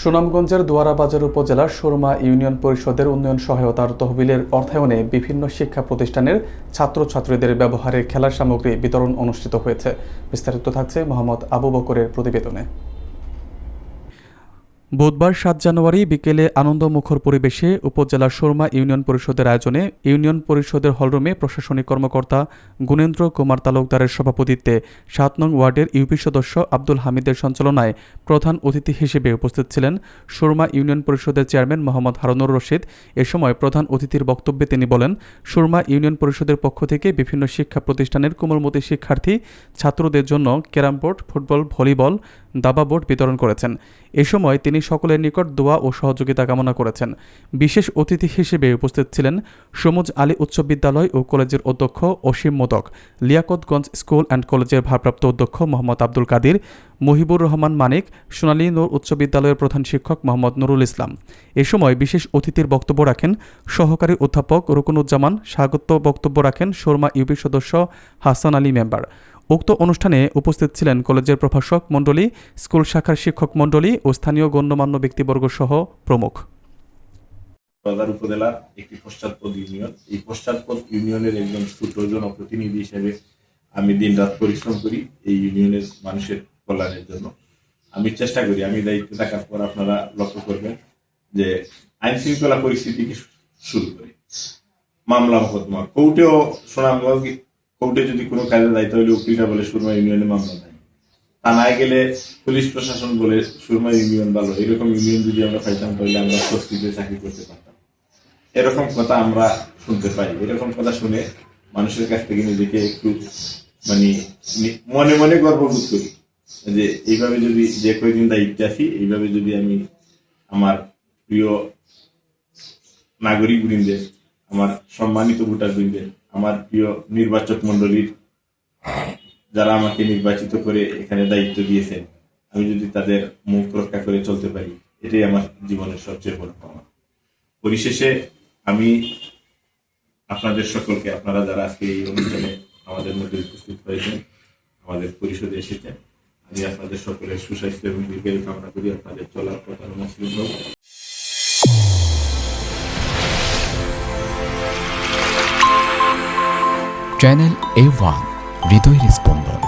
সুনামগঞ্জের দুয়ারাবাজার উপজেলার সুরমা ইউনিয়ন পরিষদের উন্নয়ন সহায়তার তহবিলের অর্থায়নে বিভিন্ন শিক্ষা প্রতিষ্ঠানের ছাত্রছাত্রীদের ব্যবহারের খেলার সামগ্রী বিতরণ অনুষ্ঠিত হয়েছে। বিস্তারিত থাকছে মোহাম্মদ আবু বকরের প্রতিবেদনে। বুধবার ৭ জানুয়ারি বিকেলে আনন্দমুখর পরিবেশে উপজেলার সুরমা ইউনিয়ন পরিষদের আয়োজনে ইউনিয়ন পরিষদের হলরুমে প্রশাসনিক কর্মকর্তা গুণেন্দ্র কুমার তালুকদারের সভাপতিত্বে ৭ নং ওয়ার্ডের ইউপি সদস্য আব্দুল হামিদের সঞ্চালনায় প্রধান অতিথি হিসেবে উপস্থিত ছিলেন সুরমা ইউনিয়ন পরিষদের চেয়ারম্যান মোহাম্মদ হারুনুর রশিদ। এ সময় প্রধান অতিথির বক্তব্যে তিনি বলেন, সুরমা ইউনিয়ন পরিষদের পক্ষ থেকে বিভিন্ন শিক্ষা প্রতিষ্ঠানের কোমলমতি শিক্ষার্থী ছাত্রদের জন্য ক্যারাম বোর্ড, ফুটবল, ভলিবল, দাবা বোর্ড বিতরণ করেছেন। এ সময় তিনি সকলের নিকট দোয়া ও সহযোগিতা কামনা করেছেন। বিশেষ অতিথি হিসেবে উপস্থিত ছিলেন সমুজ আলী উচ্চ বিদ্যালয় ও কলেজের অধ্যক্ষ অসীম মোদক, লিয়াকতগঞ্জ স্কুল অ্যান্ড কলেজের ভারপ্রাপ্ত অধ্যক্ষ মোহাম্মদ আব্দুল কাদির, মুহিবুর রহমান মানিক, সোনালী নূর উচ্চ বিদ্যালয়ের প্রধান শিক্ষক মোহাম্মদ নুরুল ইসলাম। এ সময় বিশেষ অতিথির বক্তব্য রাখেন সহকারী অধ্যাপক রুকনুজ্জামান। স্বাগত বক্তব্য রাখেন সুরমা ইউপি সদস্য হাসান আলী মেম্বার। উক্ত অনুষ্ঠানে উপস্থিত ছিলেন কলেজের প্রভাষক মণ্ডলী, স্কুল শাখার শিক্ষক মণ্ডলী ও স্থানীয় গণ্যমান্য ব্যক্তিবর্গ সহ প্রমুখ। উপজেলার একটি পশ্চাৎপদ ইউনিয়ন, এই পশ্চাৎপদ ইউনিয়নের একজন ছোট জনপ্রতিনিধি হিসেবে আমি দিনরাত পরিশ্রম করি এই ইউনিয়নের মানুষের কল্যাণের জন্য। আমি চেষ্টা করি, আমি দায়িত্ব থাকার পর আপনারা লক্ষ্য করবেন যে আইন শৃঙ্খলা পরিস্থিতিকে শুরু করে মামলা মোকদ্দমা কোর্টেও সুনামগঞ্জ কোর্টে যদি কোনো কাজে যায় তাহলে উকিলরা বলে সুরমা ইউনিয়নে মামলা নাই, তা না গেলে পুলিশ প্রশাসন বলে সুরমা ইউনিয়ন ভালো। এরকম ইউনিয়ন যদি আমরা পাইতাম তাহলে আমরা স্বস্তিতে চাকরি করতে পারতাম। এরকম কথা আমরা শুনতে পাই। এরকম কথা শুনে মানুষের কাছ থেকে নিজেকে একটু মনে মনে গর্ববোধ করি যে এইভাবে যদি যে কয়েকদিন দায়িত্বে আছি, এইভাবে যদি আমি আমার প্রিয় নাগরিক বৃন্দের, আমার সম্মানিত ভোটার বৃন্দের, আমার প্রিয় নির্বাচক মন্ডলীর যারা আমাকে নির্বাচিত করে এখানে দায়িত্ব দিয়েছেন, আমি যদি তাদের মুখ রক্ষা করে চলতে পারি, এটাই আমার জীবনের সবচেয়ে বড় পাওয়া। পরিশেষে আমি আপনাদের সকলকে, আপনারা যারা আজকে এই অনুষ্ঠানে আমাদের মধ্যে উপস্থিত হয়েছেন, আমাদের পরিষদে এসেছেন, আমি আপনাদের সকলের সুস্বাস্থ্য এবং দীর্ঘায়ু কামনা করি। আপনাদের চলার পথ আরো মসৃণ হোক। চ্যানেল A1 হৃদয়ের স্পন্দন।